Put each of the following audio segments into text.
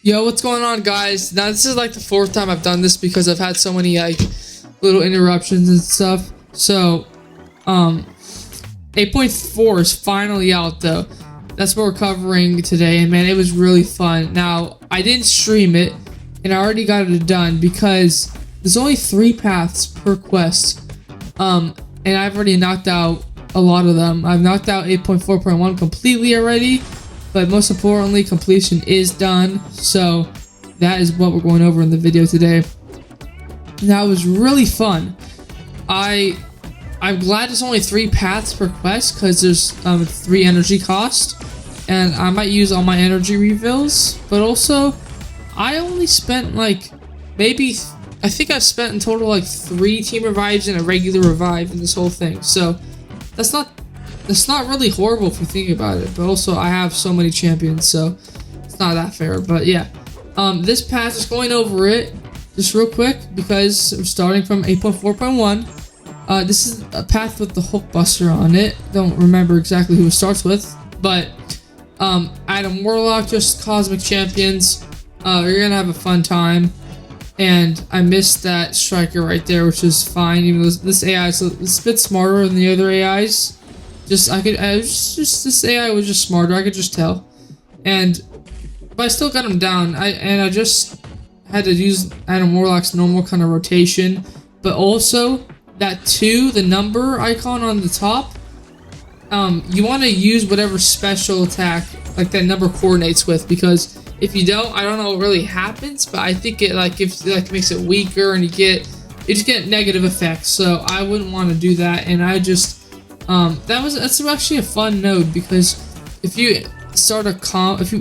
Yo, what's going on, guys? Now this is like the fourth time I've done this because I've had so many like little interruptions and stuff. So 8.4 is finally out though. That's what we're covering today, and man, it was really fun. Now I didn't stream it and I already got it done because there's only 3 paths per quest, and I've already knocked out a lot of them. I've knocked out 8.4.1 completely already, but most importantly, completion is done. So that is what we're going over in the video today. Now, it was really fun. I'm glad it's only 3 paths per quest because there's 3 energy cost, and I might use all my energy refills. But also, I only spent like maybe I think I've spent in total like 3 team revives and a regular revive in this whole thing. So that's not really horrible if you think about it. But also, I have so many champions, so it's not that fair. But yeah, this path is going over it just real quick because we're starting from 8.4.1. This is a path with the Hulk Buster on it. Don't remember exactly who it starts with, but Adam Warlock, just cosmic champions. You're gonna have a fun time. And I missed that striker right there, which is fine. Even though this AI is a bit smarter than the other AIs. This AI was just smarter. I could just tell. But I still got him down. I just had to use Adam Warlock's normal kind of rotation, but also that 2, the number icon on the top, you want to use whatever special attack like that number coordinates with, because if you don't, I don't know what really happens, but I think it makes it weaker, and you just get negative effects. So I wouldn't want to do that, and I just that's actually a fun node, because if you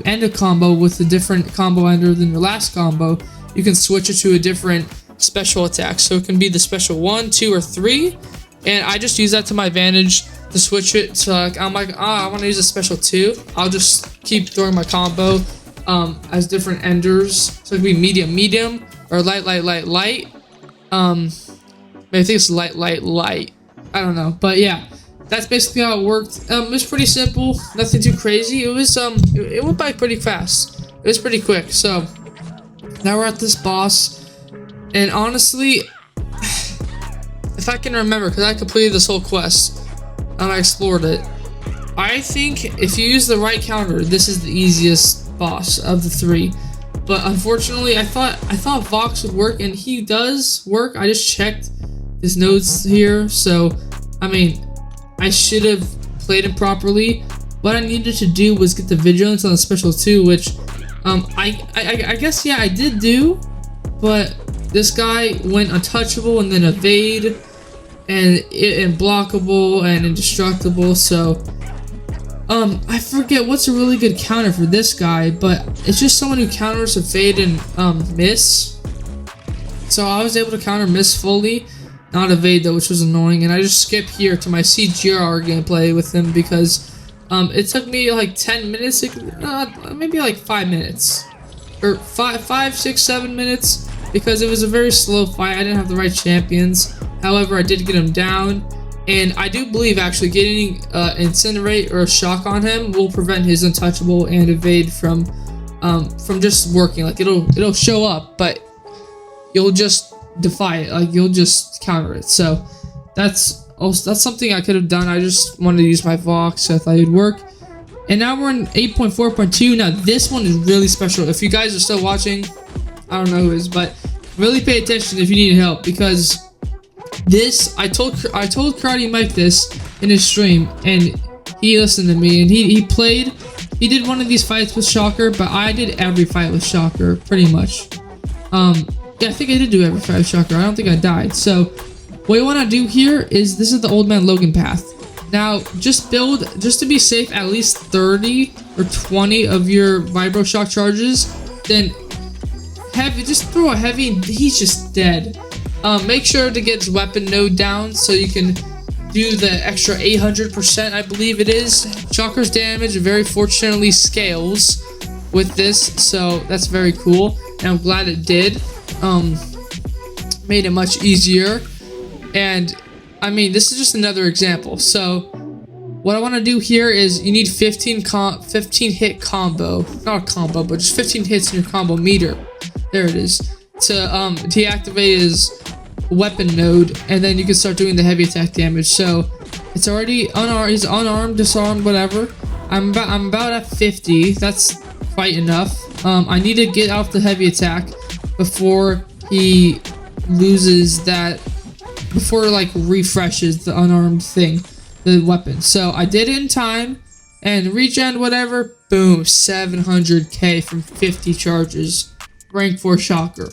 end a combo with a different combo ender than your last combo, you can switch it to a different special attack. So it can be the special 1, 2, or 3, and I just use that to my advantage to switch it to I'm like, I want to use a special 2. I'll just keep throwing my combo as different enders. So it could be medium, or light. Maybe I think it's light. I don't know, but yeah, that's basically how it worked. It was pretty simple, nothing too crazy. It was it went by pretty fast. It was pretty quick. So now we're at this boss, and honestly, if I can remember, because I completed this whole quest and I explored it, I think if you use the right counter, this is the easiest boss of the 3. But unfortunately, I thought Vox would work, and he does work. I just checked his notes here, so I mean, I should have played him properly. What I needed to do was get the vigilance on the special 2, which I guess, yeah, I did do, but this guy went untouchable and then evade and blockable and indestructible. So I forget what's a really good counter for this guy, but it's just someone who counters evade and miss. So I was able to counter miss fully, not evade though, which was annoying. And I just skipped here to my CGR gameplay with him because it took me like 10 minutes, maybe like 5 minutes, or 5, 6, 7 minutes, because it was a very slow fight. I didn't have the right champions. However, I did get him down. And I do believe actually getting Incinerate or a Shock on him will prevent his untouchable and evade from just working. Like it'll show up, but you'll just defy it. Like you'll just counter it. So that's something I could have done. I just wanted to use my Vox, so I thought it'd work. And now we're in 8.4.2. Now this one is really special. If you guys are still watching, I don't know who is, but really pay attention if you need help, because this, I told Karate Mike this in his stream, and he listened to me, and he did one of these fights with Shocker, but I did every fight with Shocker pretty much. Yeah, I think I did do every fight with Shocker. I don't think I died. So what you want to do here is, this is the Old Man Logan path. Now just to be safe, at least 30 or 20 of your Vibro Shock charges, then just throw a heavy and he's just dead. Make sure to get his weapon node down so you can do the extra 800%, I believe it is. Shocker's damage very fortunately scales with this, so that's very cool, and I'm glad it did. Made it much easier. And I mean, this is just another example. So what I want to do here is you need 15 hit combo, not a combo, but just 15 hits in your combo meter. There it is. To deactivate his weapon node, and then you can start doing the heavy attack damage. So it's already unarmed, he's unarmed, disarmed, whatever. I'm about at 50. That's quite enough. I need to get off the heavy attack before he loses that, before like refreshes the unarmed thing, the weapon. So I did it in time, and regen whatever, boom, 700k from 50 charges, rank 4 shocker.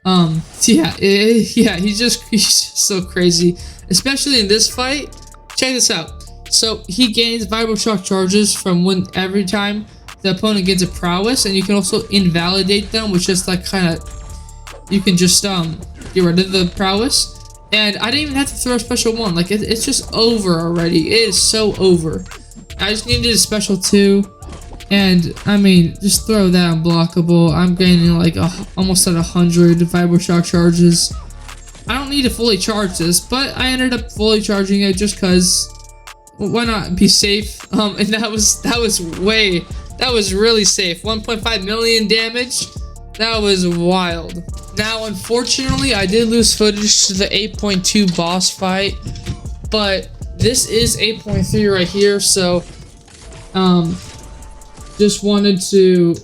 Yeah, he's just so crazy, especially in this fight. Check this out. So he gains vibro shock charges from every time the opponent gets a prowess, and you can also invalidate them, which is like kind of, you can just get rid of the prowess. And I didn't even have to throw a special one. Like it's just over already. It is so over. I just needed a special 2. And I mean, just throw that unblockable. I'm gaining like almost at 100 vibro shock charges. I don't need to fully charge this, but I ended up fully charging it just cause why not be safe? And that was really safe. 1.5 million damage. That was wild. Now, unfortunately, I did lose footage to the 8.2 boss fight, but this is 8.3 right here, so just wanted to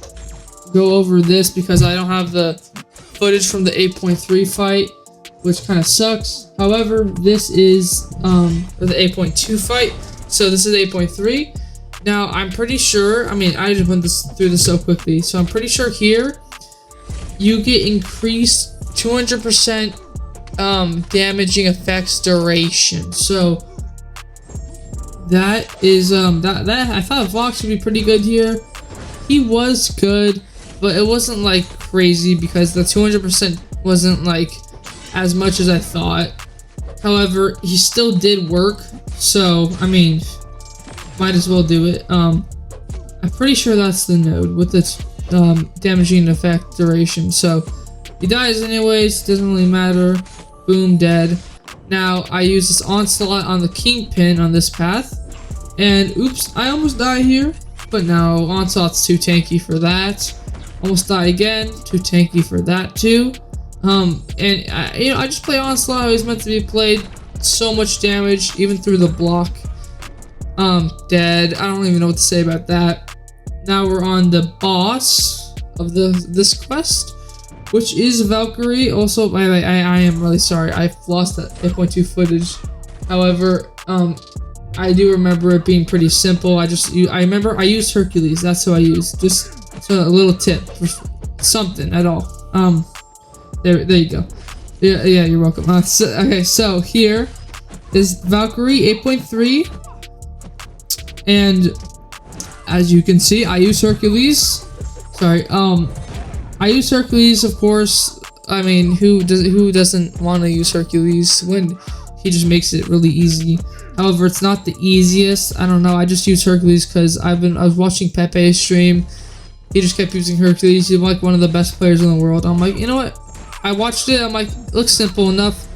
go over this because I don't have the footage from the 8.3 fight, which kind of sucks. However, this is the 8.2 fight, so this is 8.3. Now, I'm pretty sure, I mean, I just went through this so quickly, so I'm pretty sure here you get increased 200% damaging effects duration. So that is that I thought Vox would be pretty good here. He was good, but it wasn't like crazy because the 200% wasn't like as much as I thought. However, he still did work, so I mean, might as well do it. I'm pretty sure that's the node with its damaging effect duration. So he dies anyways, doesn't really matter. Boom, dead. Now I use this onslaught on the kingpin on this path, and oops, I almost die here, but now onslaught's too tanky for that. Almost die again, too tanky for that too. And I just play onslaught how he's meant to be played. So much damage even through the block. Dead. I don't even know what to say about that. Now we're on the boss of this quest, which is Valkyrie. Also, I am really sorry. I've lost that 8.2 footage. However, I do remember it being pretty simple. I remember I used Hercules. That's who I used. Just so a little tip for something at all. There you go. Yeah, you're welcome. Okay, so here is Valkyrie 8.3, and as you can see, I use Hercules. Sorry, I use Hercules, of course. I mean, who doesn't want to use Hercules when he just makes it really easy? However, it's not the easiest. I don't know. I just use Hercules because I was watching Pepe's stream. He just kept using Hercules. He's like one of the best players in the world. I'm like, you know what? I watched it. I'm like, it looks simple enough.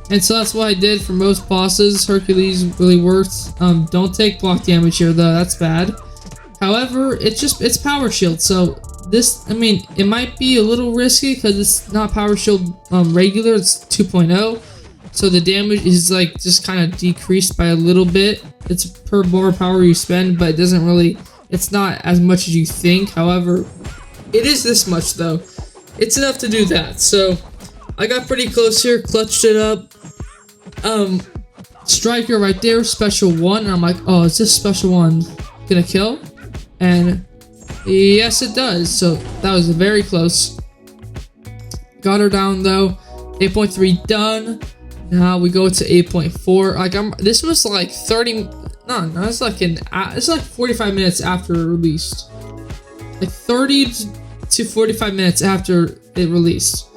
And so that's what I did for most bosses. Hercules really worked. Don't take block damage here though. That's bad. However, it's power shield. So this, I mean, it might be a little risky because it's not power shield regular. It's 2.0. So the damage is like just kind of decreased by a little bit. It's per more power you spend, but it doesn't really, it's not as much as you think. However, it is this much though. It's enough to do that. So I got pretty close here, clutched it up. Striker right there, special 1. And I'm like, oh, is this special 1 gonna kill? And yes, it does. So that was very close. Got her down though. 8.3 done. Now we go to 8.4. Like this was like 30. No, it's like it's like 45 minutes after it released. Like 30 to 45 minutes after it released.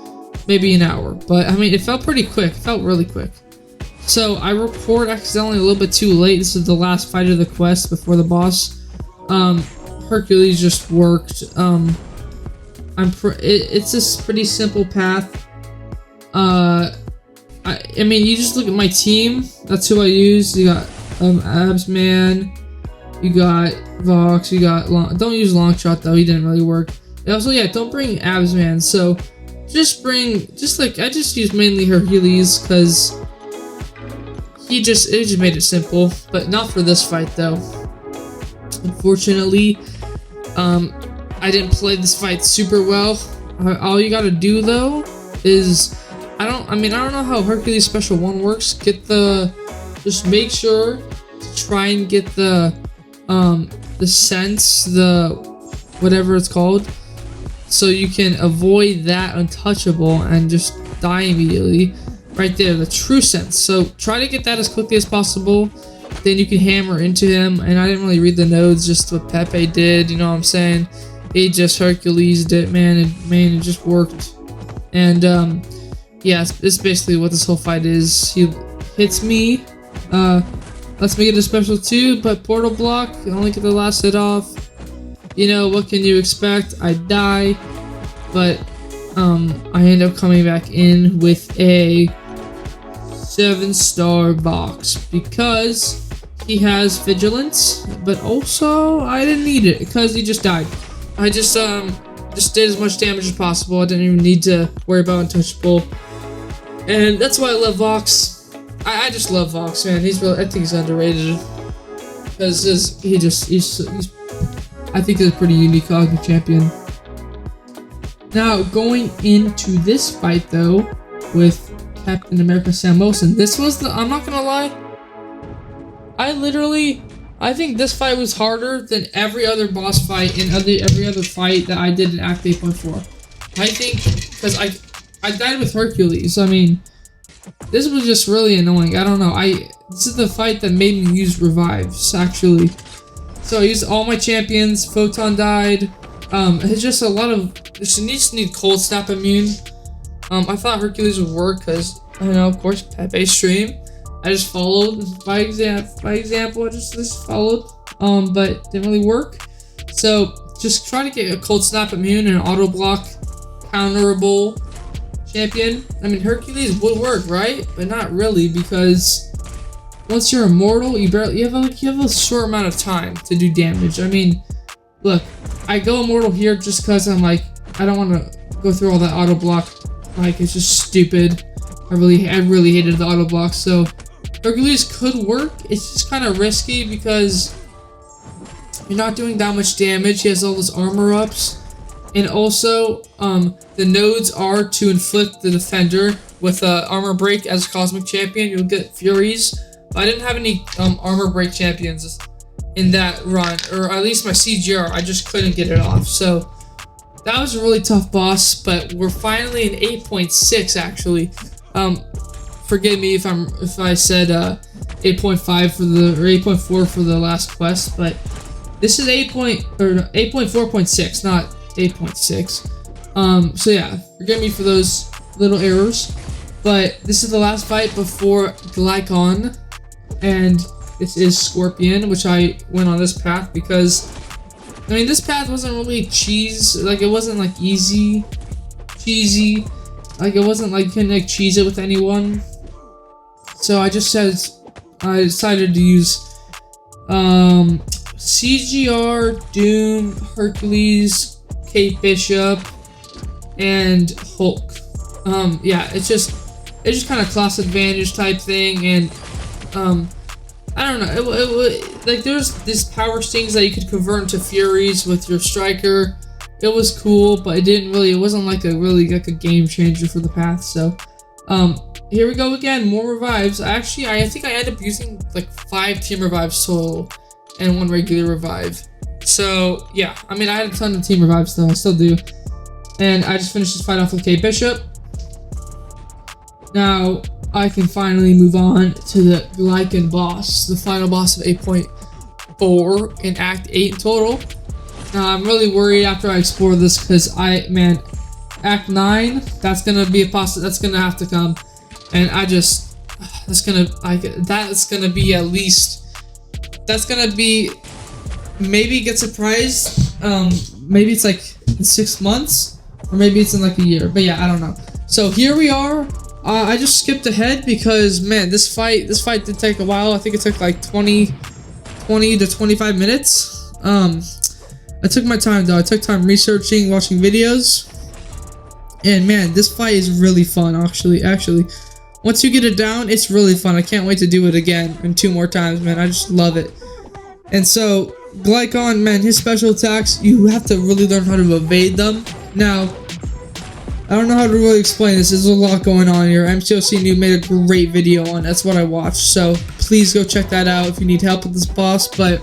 Maybe an hour, but I mean, it felt pretty quick. It felt really quick. So I record accidentally a little bit too late. This is the last fight of the quest before the boss. Hercules just worked. It's this pretty simple path. I mean, you just look at my team. That's who I use. You got Abs Man. You got Vox. You got don't use long shot though. He didn't really work. And also, yeah, don't bring Abs Man. So just like I just use mainly Hercules because it just made it simple, but not for this fight though. Unfortunately, I didn't play this fight super well. All you gotta do though is I don't know how Hercules Special 1 works. Just make sure to try and get the sense, whatever it's called, so you can avoid that untouchable and just die immediately. Right there, the true sense. So try to get that as quickly as possible. Then you can hammer into him. And I didn't really read the nodes, just what Pepe did. You know what I'm saying? He just Hercules'd it, man. It just worked. And yeah, it's basically what this whole fight is. He hits me, lets me get a special 2, but portal block, only get the last hit off. You know, what can you expect? I die, but I end up coming back in with a 7-star box because he has vigilance, but also I didn't need it because he just died. I just did as much damage as possible. I didn't even need to worry about untouchable, and that's why I love Vox. I just love Vox, man. I think he's underrated because he's I think he's a pretty unique Cognitive champion. Now going into this fight though with Captain America Sam Wilson, this was I'm not gonna lie, I think this fight was harder than every other boss fight and every other fight that I did in Act 8.4. I think because I died with Hercules. I mean, this was just really annoying. I don't know. This is the fight that made me use revives actually. So I used all my champions. Photon died. It's just a lot of. You just need cold snap immune. I thought Hercules would work because I know, of course, Pepe stream. I just followed by example. I just followed, but didn't really work. So just try to get a cold snap immune and an auto block counterable champion. I mean, Hercules would work, right? But not really because once you're immortal, you have a short amount of time to do damage. I mean, look, I go immortal here just because I'm like, I don't want to go through all that auto block. Like, it's just stupid. I really hated the auto block. So Hercules could work. It's just kind of risky because you're not doing that much damage. He has all those armor ups, and also the nodes are to inflict the defender with armor break as a cosmic champion. You'll get Furies. But I didn't have any armor break champions in that run, or at least my CGR. I just couldn't get it off. So that was a really tough boss, but we're finally in 8.6 actually. Forgive me if I said 8.5 or 8.4 for the last quest, but this is 8.4.6, not 8.6. So yeah, forgive me for those little errors. But this is the last fight before Glykhan, and this is Scorpion, which I went on this path because I mean, this path wasn't really like it wasn't like cheesy. Like it wasn't like you couldn't like cheese it with anyone. So I decided to use CGR, Doom, Hercules, Kate Bishop, and Hulk. Yeah, it's just kind of class advantage type thing, and I don't know. It like there's these power stings that you could convert into Furies with your striker. It was cool, but it wasn't like a game changer for the path. So here we go again, more revives. I think I ended up using like 5 team revives total and 1 regular revive. So yeah, I mean, I had a ton of team revives though, I still do. And I just finished this fight off with Kate Bishop. Now I can finally move on to the Glykhan boss, the final boss of 8.4 in Act 8 in total. Now I'm really worried after I explore this because Act 9, that's gonna have to come, and maybe get surprised. Maybe it's like in 6 months, or maybe it's in like a year. But yeah, I don't know. So here we are. I just skipped ahead because, man, this fight did take a while. I think it took like 20 to 25 minutes. I took my time though. I took time researching, watching videos, and man, this fight is really fun. Actually, once you get it down, it's really fun. I can't wait to do it again and 2 more times, man. I just love it. And so Glykhan, man, his special attacks, you have to really learn how to evade them. Now, I don't know how to really explain this. There's a lot going on here. MCOC New made a great video on it. That's what I watched. So please go check that out if you need help with this boss. But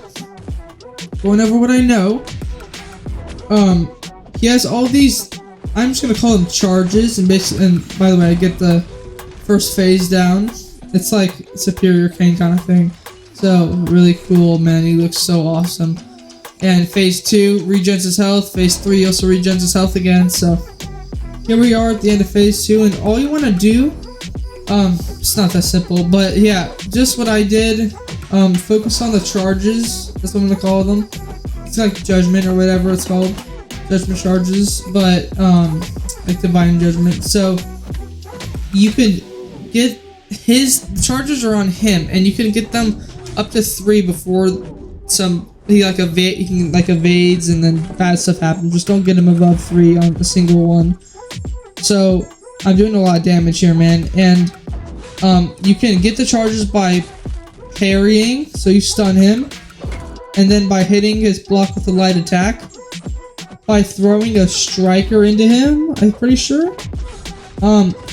going over what I know, he has all these, I'm just gonna call them charges, and basically, and by the way, I get the first phase down. It's like Superior Kane kind of thing. So really cool, man. He looks so awesome. And phase 2 regens his health. Phase 3 also regens his health again. So here we are at the end of phase 2, and all you want to do, it's not that simple, but yeah, just what I did. Focus on the charges. That's what I'm gonna call them. It's like judgment or whatever it's called, judgment charges, but like divine judgment. So you could get his charges are on him, and you can get them up to 3 before he can evades, and then bad stuff happens. Just don't get him above 3 on a single one. So I'm doing a lot of damage here, man, and you can get the charges by parrying, so you stun him, and then by hitting his block with a light attack, by throwing a striker into him, I'm pretty sure,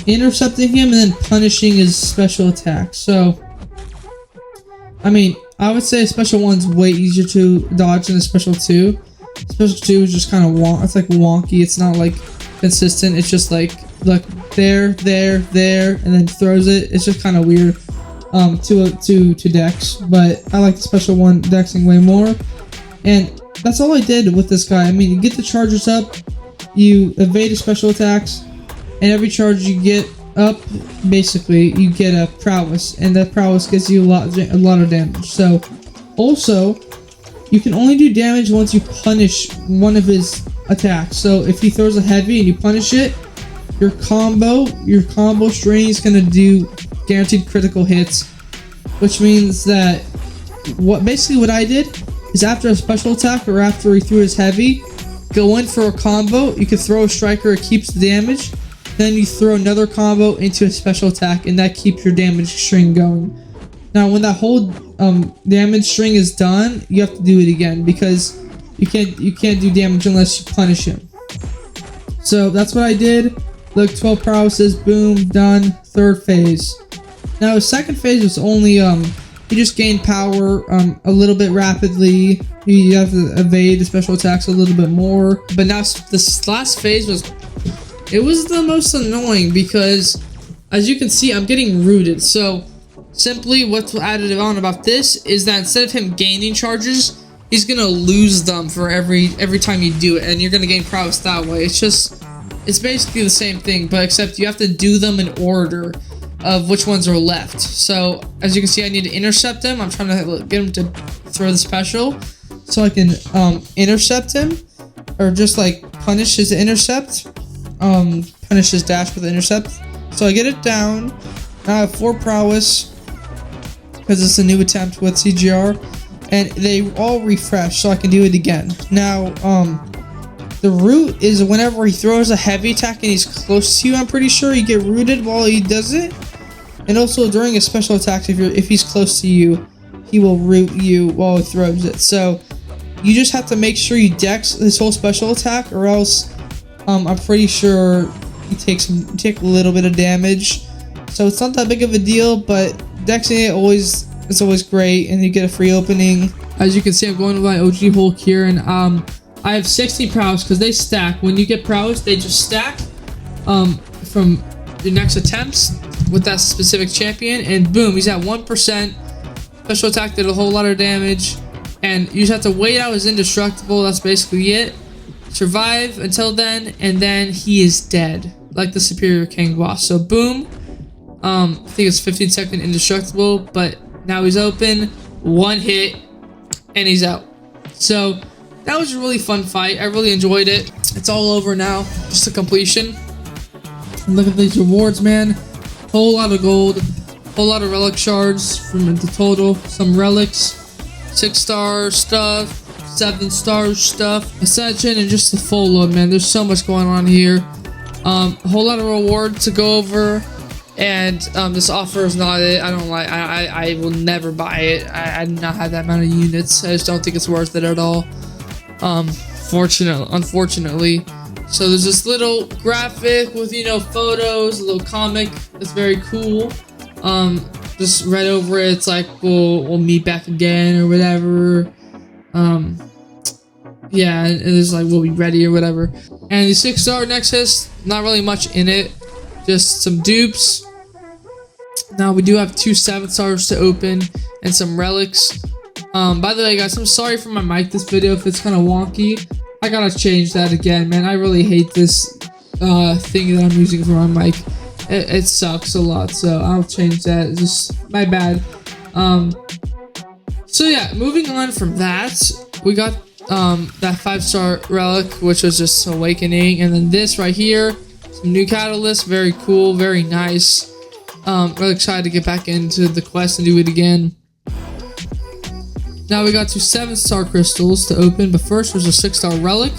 intercepting him, and then punishing his special attack. So I mean, I would say special 1's way easier to dodge than a special 2. Special 2 is just kind of it's like wonky. It's not like consistent. It's just like there, and then throws it. It's just kind of weird to Dex, but I like the special 1 Dexing way more. And that's all I did with this guy. I mean, you get the charges up, you evade his special attacks, and every charge you get up, basically you get a prowess, and that prowess gives you a lot of damage. So also, you can only do damage once you punish one of his attacks. So if he throws a heavy and you punish it, your combo string is gonna do guaranteed critical hits, which means that what I did is after a special attack or after he threw his heavy, go in for a combo. You can throw a striker, it keeps the damage. Then you throw another combo into a special attack, and that keeps your damage string going. Now, when that whole damage string is done, you have to do it again, because you can't do damage unless you punish him. So that's what I did. Look, 12 prowesses, boom, done. 3rd phase. Now, his 2nd phase was only he just gained power a little bit rapidly. You have to evade the special attacks a little bit more. But now this last phase was the most annoying, because as you can see, I'm getting rooted. So simply what's added on about this is that instead of him gaining charges, he's gonna lose them for every time you do it, and you're gonna gain prowess that way. It's basically the same thing, but except you have to do them in order of which ones are left. So as you can see, I need to intercept him. I'm trying to get him to throw the special so I can intercept him, or just like punish his intercept, punish his dash with the intercept. So I get it down. Now I have 4 prowess because it's a new attempt with CGR, and they all refresh, so I can do it again. Now the root is whenever he throws a heavy attack and he's close to you, I'm pretty sure you get rooted while he does it. And also during a special attack, if he's close to you, he will root you while he throws it. So you just have to make sure you dex this whole special attack, or else I'm pretty sure you take a little bit of damage. So it's not that big of a deal, but dexing it it's always great, and you get a free opening. As you can see, I'm going to my OG Hulk here, and I have 60 prowess because they stack. When you get prowess, they just stack from your next attempts with that specific champion, and boom, he's at 1%. Special attack did a whole lot of damage, and you just have to wait out his indestructible. That's basically it. Survive until then, and then he is dead, like the Superior King boss. So boom, I think it's 15-second indestructible, but now he's open, 1 hit, and he's out. So that was a really fun fight. I really enjoyed it. It's all over now, just a completion. And look at these rewards, man. Whole lot of gold, whole lot of relic shards from the total, some relics, 6-star stuff, 7-star stuff, Ascension, and just the full load, man. There's so much going on here. A whole lot of rewards to go over, and this offer is not it. I don't like. I will never buy it. I do not have that amount of units. I just don't think it's worth it at all. Unfortunately. So there's this little graphic with, you know, photos, a little comic. It's very cool. Just read over it. It's like we'll meet back again or whatever. Yeah, and it's like we'll be ready or whatever. And the 6-star Nexus, not really much in it, just some dupes. Now we do have 2 7-stars to open and some relics. By the way, guys, I'm sorry for my mic this video if it's kind of wonky. I gotta change that again, man. I really hate this thing that I'm using for my mic. It sucks a lot, so I'll change that. It's just my bad. So yeah, moving on from that, we got that 5-star relic, which was just Awakening, and then this right here, some new catalyst, very cool, very nice. Really excited to get back into the quest and do it again. Now we got 2 7-star crystals to open, but first there's a 6-star relic,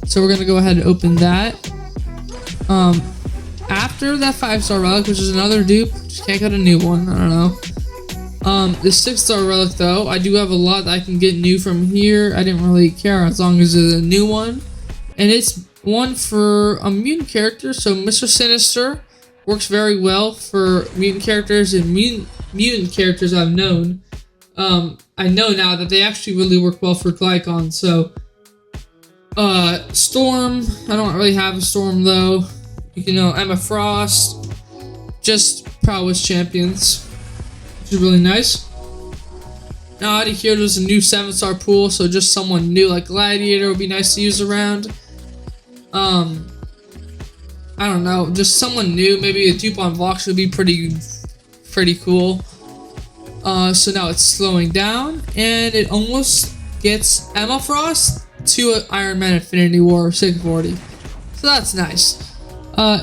so we're gonna go ahead and open that. After that 5-star relic, which is another dupe, just can't get a new one. I don't know. This 6-star relic though, I do have a lot that I can get new from here. I didn't really care as long as it's a new one, and it's one for a mutant character. So Mr. Sinister works very well for mutant characters, and mutant characters I've known. I know now that they actually really work well for Glykhan. So, Storm, I don't really have a Storm though. You know, Emma Frost, just prowess champions, which is really nice. Now out of here, there's a new 7-star pool, so just someone new like Gladiator would be nice to use around. I don't know, just someone new. Maybe a dupe on Vox would be pretty cool. So now it's slowing down, and it almost gets Emma Frost to an Iron Man Infinity War 640. So that's nice.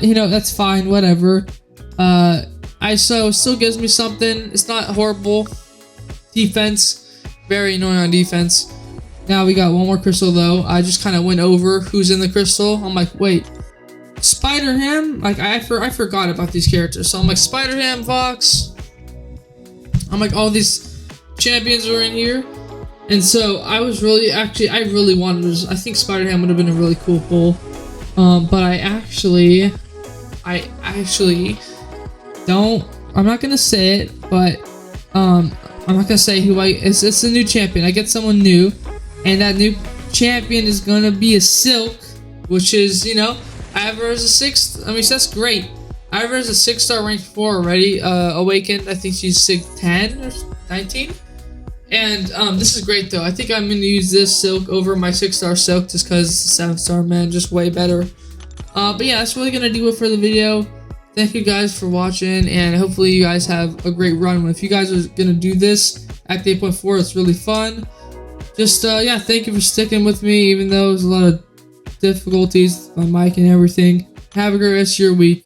You know, that's fine, whatever. ISO still gives me something. It's not horrible. Defense, very annoying on defense. Now we got one more crystal though. I just kind of went over who's in the crystal. I'm like, wait, Spider-Ham? Like, I forgot about these characters. So I'm like, Spider-Ham, Vox. I'm like, all these champions are in here. And so I was really, I really wanted to, I think Spider-Ham would have been a really cool pull. But I actually don't, I'm not gonna say it, but I'm not gonna say who it's a new champion. I get someone new, and that new champion is gonna be a Silk, which is, you know, I have her as a 6th, I mean, so that's great. I have her as a 6-star rank 4 already, awakened. I think she's 10 or 19. And this is great though. I think I'm gonna use this Silk over my 6-star Silk just because it's a 7-star, man, just way better. But yeah, that's really gonna do it for the video. Thank you guys for watching, and hopefully you guys have a great run. If you guys are gonna do this at 8.4, it's really fun. Just yeah, thank you for sticking with me, even though there's a lot of difficulties with my mic and everything. Have a great rest of your week.